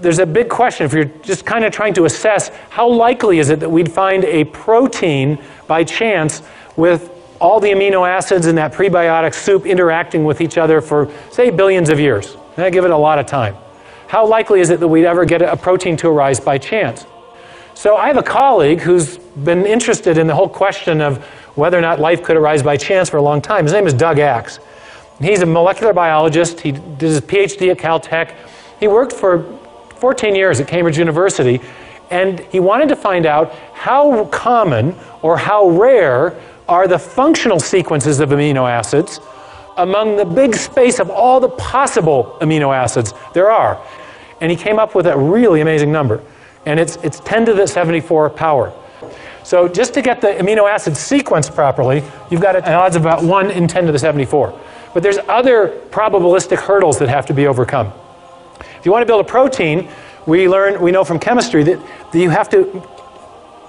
there's a big question if you're just kind of trying to assess how likely is it that we'd find a protein by chance with all the amino acids in that prebiotic soup interacting with each other for, say, billions of years. And I give it a lot of time. How likely is it that we'd ever get a protein to arise by chance? So I have a colleague who's been interested in the whole question of whether or not life could arise by chance for a long time. His name is Doug Axe. He's a molecular biologist. He did his PhD at Caltech. He worked for 14 years at Cambridge University, and he wanted to find out how common or how rare are the functional sequences of amino acids among the big space of all the possible amino acids there are. And he came up with a really amazing number, and it's 10 to the 74 power. So just to get the amino acid sequence properly, you've got an odds of about 1 in 10 to the 74. But there's other probabilistic hurdles that have to be overcome. If you want to build a protein, we know from chemistry that you have to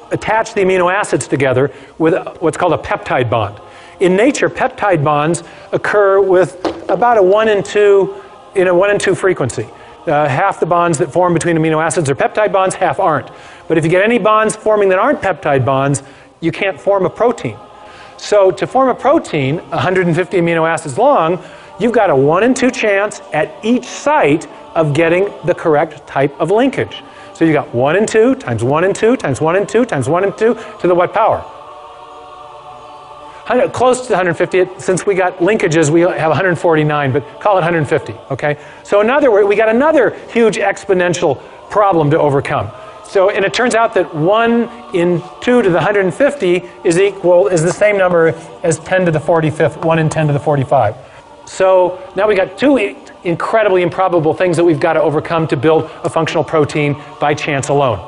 attach the amino acids together with what's called a peptide bond. In nature, peptide bonds occur with about a 1 in 2 frequency. Half the bonds that form between amino acids are peptide bonds, half aren't. But if you get any bonds forming that aren't peptide bonds, you can't form a protein. So to form a protein, 150 amino acids long, you've got a 1 in 2 chance at each site of getting the correct type of linkage. So you've got 1 in 2 times 1 in 2 times 1 in 2 times 1 in 2 to the what power? Close to 150. Since we got linkages, we have 149, but call it 150, okay? So in other words, we got another huge exponential problem to overcome. So, and it turns out that 1 in 2 to the 150 is the same number as 10 to the 45th, 1 in 10 to the 45. So now we got 2 incredibly improbable things that we've got to overcome to build a functional protein by chance alone.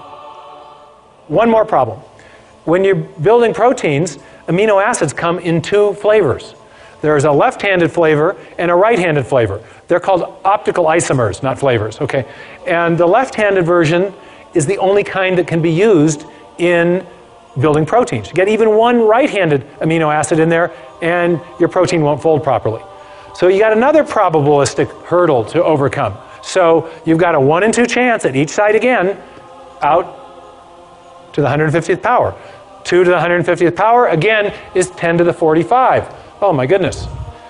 One more problem. When you're building proteins, amino acids come in 2 flavors. There's a left-handed flavor and a right-handed flavor. They're called optical isomers, not flavors, okay? And the left-handed version is the only kind that can be used in building proteins. You get even one right-handed amino acid in there and your protein won't fold properly. So you got another probabilistic hurdle to overcome. So you've got a 1 in 2 chance at each site again out to the 150th power. 2 to the 150th power, again, is 10 to the 45. Oh my goodness.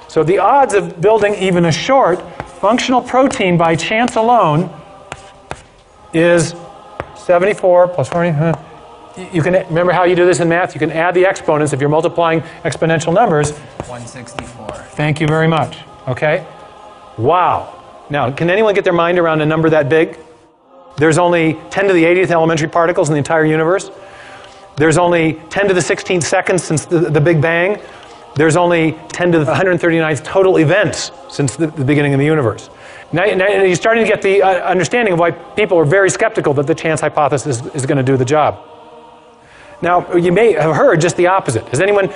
So the odds of building even a short functional protein by chance alone is 74 plus 40. You can remember how you do this in math? You can add the exponents if you're multiplying exponential numbers. 164. Thank you very much. Okay? Wow. Now, can anyone get their mind around a number that big? There's only 10 to the 80th elementary particles in the entire universe. There's only 10 to the 16th seconds since the Big Bang. There's only 10 to the 139th total events since the beginning of the universe. Now you're starting to get the understanding of why people are very skeptical that the chance hypothesis is going to do the job. Now, you may have heard just the opposite. Has anyone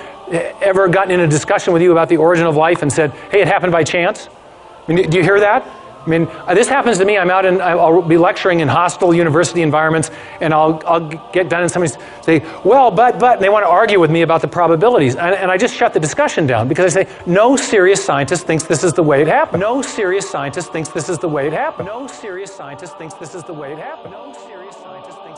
ever gotten in a discussion with you about the origin of life and said, hey, it happened by chance? I mean, do you hear that? I mean, this happens to me. I'll be lecturing in hostile university environments, and I'll get done and somebody say, well, but, and they want to argue with me about the probabilities. And I just shut the discussion down because I say, no serious scientist thinks this is the way it happened. No serious scientist thinks this is the way it happened. No serious scientist thinks this is the way it happened. No serious scientist thinks